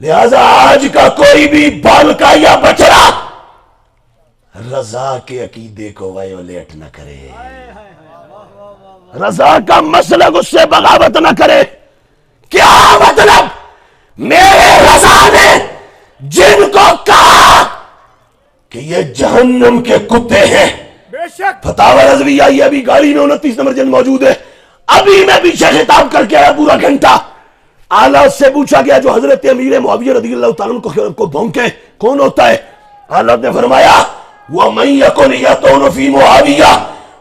لہذا آج کا کوئی بھی بال کا یا بچڑا رضا کے عقیدے کو وائیولیٹ نہ کرے، رضا کا مسلک اس سے بغاوت نہ کرے۔ کیا مطلب؟ میرے رضا نے جن کو کہا کہ یہ جہنم کے کتے ہیں، فتاوی رضویہ یہ ابھی گاڑی میں 29 نمبر جلد موجود ہے، ابھی میں پیچھے خطاب کر کے آیا پورا گھنٹہ۔ اعلیٰ سے پوچھا گیا جو حضرت امیر معاویہ رضی اللہ تعالیٰ عنہ کو بھونکے کون ہوتا ہے؟ اعلیٰ نے فرمایا وَمَن يَكُنْ يَطُونُ فِي مُعَاوِيَّةَ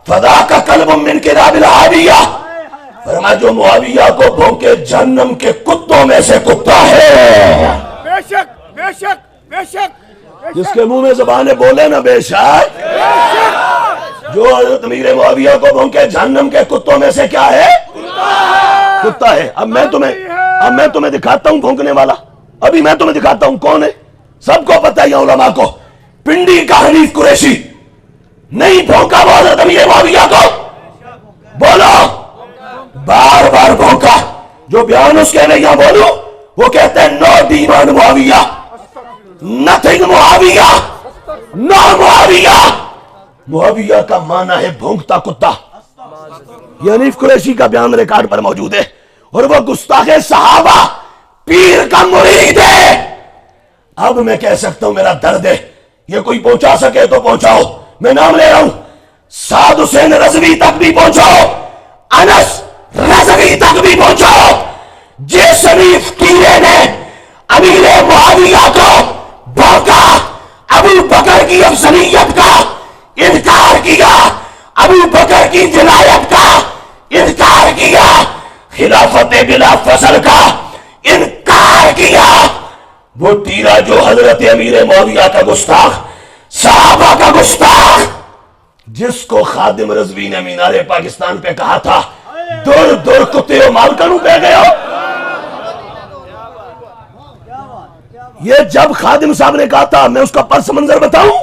فَذَاكَ كَلْبٌ مِّن كِلَابِ الْعَاوِيَّةِ، فرمایا جو معاویہ کو بھونکے جہنم کے کتوں میں سے کتا ہے۔ بے شک بے شک بے شک، جس کے منہ میں زبان ہے بولے نا بے شک۔ جو حضرت امیر معاویہ کو بھونکے جہنم کے کتوں میں سے کیا ہے؟ کتا ہے۔ اب میں تمہیں دکھاتا ہوں بھونکنے والا، ابھی میں تمہیں دکھاتا ہوں کون ہے۔ سب کو پتہ ہے علماء کو، پنڈی کا حنیف قریشی نہیں بھونکا وہ حضرت امیر معاویہ کو؟ بولو، بار بار بھونکا۔ جو بیان اس کے میں یہاں بولوں وہ کہتے ہیں نو ڈیمانڈ معاویہ، نتھنگ معاویہ، نو معاویہ۔ معاویہ کا معنی ہے بھونکتا کتا۔ یہ حنیف قریشی کا بیان ریکارڈ پر موجود ہے، اور وہ گستاخ صحابہ پیر کا مرید ہے۔ اب میں کہہ سکتا ہوں میرا درد ہے، یہ کوئی پہنچا سکے تو پہنچاؤ، میں نام لے رہا ہوں، سعد حسین رضوی تک بھی پہنچاؤ، انس رضوی تک بھی پہنچاؤ۔ جس حنیف ٹیرے نے امیر معاویہ کو بھونکا، ابو بکر کی افضلیت کا انکار کیا، ابو بکر کی جلایت کا انکار کیا، خلافت بلا فصل کا انکار کیا، وہ تیرا جو حضرت امیر معاویہ کا گستاخ، صحابہ کا گستاخ، جس کو خادم رضوی نے مینار پاکستان پہ کہا تھا دور دور کتے و مالکنوں پہ گئے ہو۔ یہ جب خادم صاحب نے کہا تھا، میں اس کا پس منظر بتاؤں،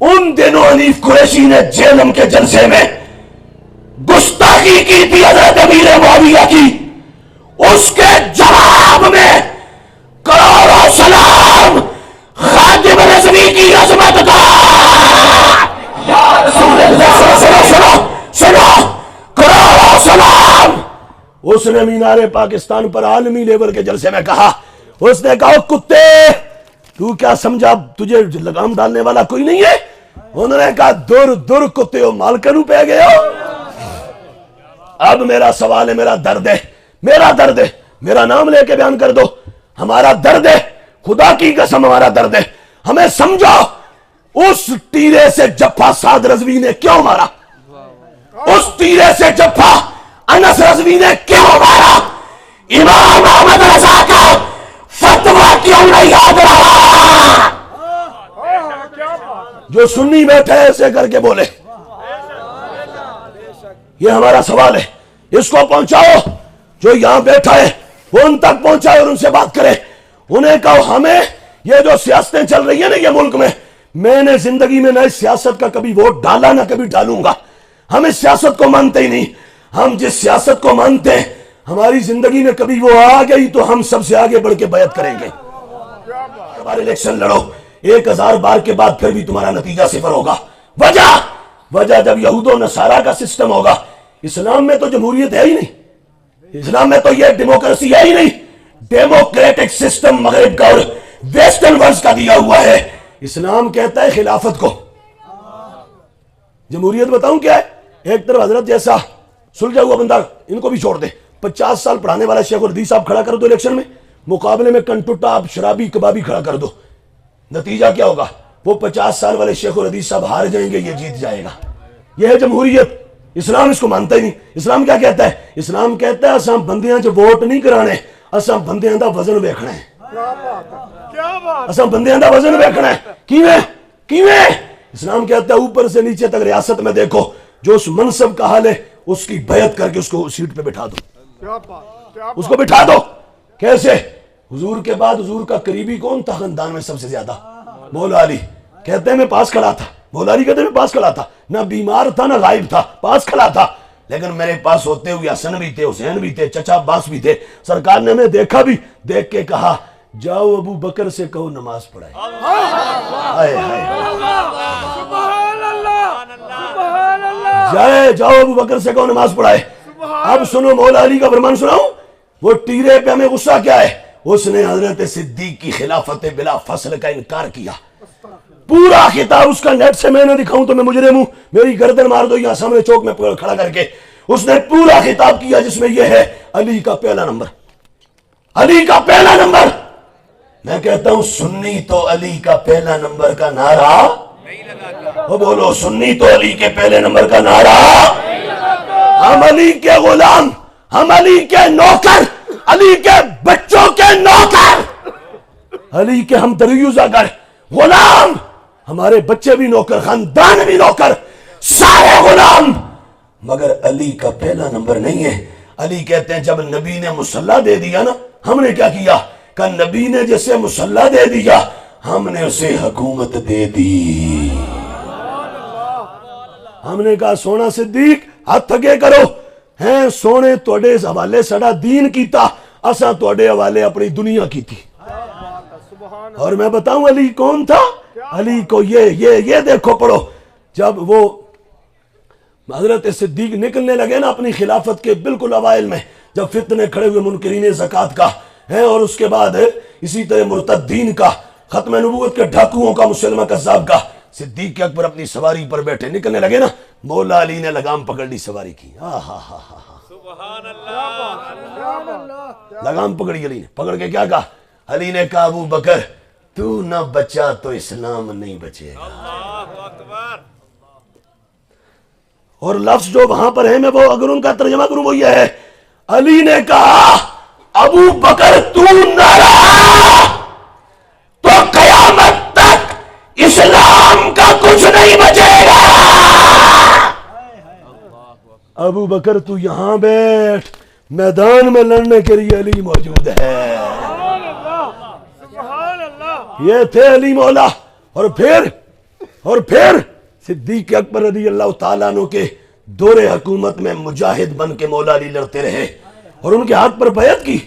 ان دنوں حنیف قریشی نے جہنم کے جلسے میں گستاخی کی تھی حضرت امیر معاویہ کی، اس کے جواب میں کروڑوں سلام خادم رضوی کی عظمت کا۔ یا رسول اللہ، سنو سنو سنو، کروڑوں سلام۔ اس نے مینار پاکستان پر عالمی لیول کے جلسے میں کہا، اس نے کہا کتے تو کیا سمجھا تجھے لگام ڈالنے والا کوئی نہیں ہے؟ انہوں نے کہا دور دور کتے ہو مالکنوں پہ گئے ہو۔ اب میرا سوال ہے، میرا درد ہے، میرا درد ہے، میرا نام لے کے بیان کر دو، ہمارا درد ہے، خدا کی قسم ہمارا درد ہے۔ ہمیں سمجھو اس تیرے سے جفا سعد رضوی نے کیوں مارا؟ اس تیرے سے جفا انس رضوی نے کیوں مارا؟ امام احمد رضا کا فتویٰ کیوں نہیں یاد رہا؟ جو سنی بیٹھے ایسے کر کے بولے۔ یہ ہمارا سوال ہے، اس کو پہنچاؤ، جو یہاں بیٹھا ہے وہ ان تک پہنچائے اور ان سے بات کرے۔ انہیں کہو ہمیں یہ جو سیاستیں چل رہی ہیں نا یہ ملک میں نے زندگی میں نہ اس سیاست کا کبھی ووٹ ڈالا نہ کبھی ڈالوں گا، ہم اس سیاست کو مانتے ہی نہیں۔ ہم جس سیاست کو مانتے ہیں ہماری زندگی میں کبھی وہ آ گئی تو ہم سب سے آگے بڑھ کے بیعت کریں گے۔ ہمارے الیکشن لڑو 1000 بار کے بعد پھر بھی تمہارا نتیجہ صفر ہوگا۔ وجہ جب یہود و نصارہ کا سسٹم ہوگا۔ اسلام میں تو جمہوریت ہے ہی نہیں، اسلام میں تو یہ ڈیموکریسی ہے ہی نہیں، ڈیموکریٹک سسٹم مغرب کا اور ویسٹرن ورلڈ کا دیا ہوا ہے۔ اسلام کہتا ہے خلافت کو، جمہوریت بتاؤں کیا ہے؟ ایک طرف حضرت جیسا سلجھا ہوا بندہ، ان کو بھی چھوڑ دے، 50 سال پڑھانے والا شیخ الحدیث صاحب کھڑا کر دو الیکشن میں، مقابلے میں کنٹوٹا آپ شرابی کبابی کھڑا کر دو، نتیجہ کیا ہوگا؟ وہ 50 سال والے شیخ الحدیث صاحب ہار جائیں گے، یہ جیت جائے گا۔ یہ ہے جمہوریت۔ اسلام اس کو مانتا ہی نہیں۔ اسلام کیا کہتا ہے؟ اسلام کہتا ہے اساں بندیاں جو ووٹ نہیں کرانے، اساں بندیاں دا وزن ویکھنا ہے، اساں بندیاں دا وزن ویکھنا ہے۔ کیویں؟ اسلام کہتا ہے اوپر سے نیچے تک ریاست میں دیکھو، جو اس منصب کا حال ہے اس کی بیعت کر کے اس کو سیٹ پہ بٹھا دو، اس کو بٹھا دو۔ کیسے؟ حضور کے بعد حضور کا قریبی کون تھا خاندان میں سب سے زیادہ؟ مولا علی۔ کہتے ہیں میں پاس کھڑا تھا، مولا علی کہتے ہیں میں پاس کھڑا تھا، نہ بیمار تھا نہ غائب تھا، پاس کھڑا تھا، لیکن میرے پاس ہوتے ہوئے حسن بھی تھے، حسین بھی تھے، چچا عباس بھی تھے۔ سرکار نے ہمیں دیکھا بھی، دیکھ کے کہا جاؤ ابو بکر سے کہو نماز پڑھائے. ہائے ہائے. سبحان اللہ سبحان اللہ. جاؤ ابو بکر سے کہو نماز پڑھائے. اب سنو مولا علی کا فرمان سناؤں. وہ ٹیرے پہ ہمیں غصہ کیا ہے؟ اس نے حضرت صدیق کی خلافت بلا فصل کا انکار کیا. پورا خطاب اس کا نیٹ سے میں نہ دکھاؤں تو میں مجرم ہوں. میری گردن مار دو یہاں سامنے چوک میں کھڑا کر کے. اس نے پورا خطاب کیا جس میں یہ ہے علی کا پہلا نمبر. علی کا پہلا نمبر. میں کہتا ہوں سنی تو علی کا پہلا نمبر کا نعرہ. وہ بولو سنی تو علی کے پہلے نمبر کا نعرہ. ہم علی کے غلام, ہم علی کے نوکر, علی کے بچوں کے نوکر, علی کے ہم دریوزہ گر غلام. ہمارے بچے بھی نوکر, خاندان بھی نوکر, سارے غلام, مگر علی کا پہلا نمبر نہیں ہے. علی کہتے ہیں جب نبی نے مصلی دے دیا نا, ہم نے کیا کیا کہ نبی نے جسے مصلی دے دیا ہم نے اسے حکومت دے دی. ہم نے کہا سونا صدیق ہاتھ تھگے کرو ہیں, سونے توڑے حوالے سڑا دین کیتا, اساں توڑے حوالے اپنی دنیا کی تھی. اور میں بتاؤں علی کون تھا؟ علی کو یہ دیکھو پڑھو. جب وہ حضرت صدیق نکلنے لگے نا اپنی خلافت کے بالکل اوائل میں, جب فتنے کھڑے ہوئے منکرین زکوٰۃ کا ہے, اور اس کے بعد اسی طرح مرتدین کا, ختم نبوت کے ڈھاکوؤں کا, مسلمہ کذاب کا, صدیق اکبر اپنی سواری پر بیٹھے نکلنے لگے نا, مولا علی نے لگام پکڑ لی سواری کی. سبحان اللہ. لگام پکڑی علی نے, پکڑ کے کیا کہا؟ علی نے کہا ابو بکر تو نہ بچا تو اسلام نہیں بچے گا. اللہ اکبر. اور لفظ جو وہاں پر ہے میں وہ اگر ان کا ترجمہ کروں وہ یہ ہے, علی نے کہا ابو بکر تو نہ رہا تو قیامت تک اسلام کا کچھ نہیں بچے گا. ابو بکر تو یہاں بیٹھ, میدان میں لڑنے کے لیے علی موجود ہے. سبحان اللہ. یہ تھے علی مولا. اور پھر صدیق اکبر رضی اللہ تعالیٰ عنہ کے دور حکومت میں مجاہد بن کے مولا علی لڑتے رہے, اور ان کے ہاتھ پر بیعت کی.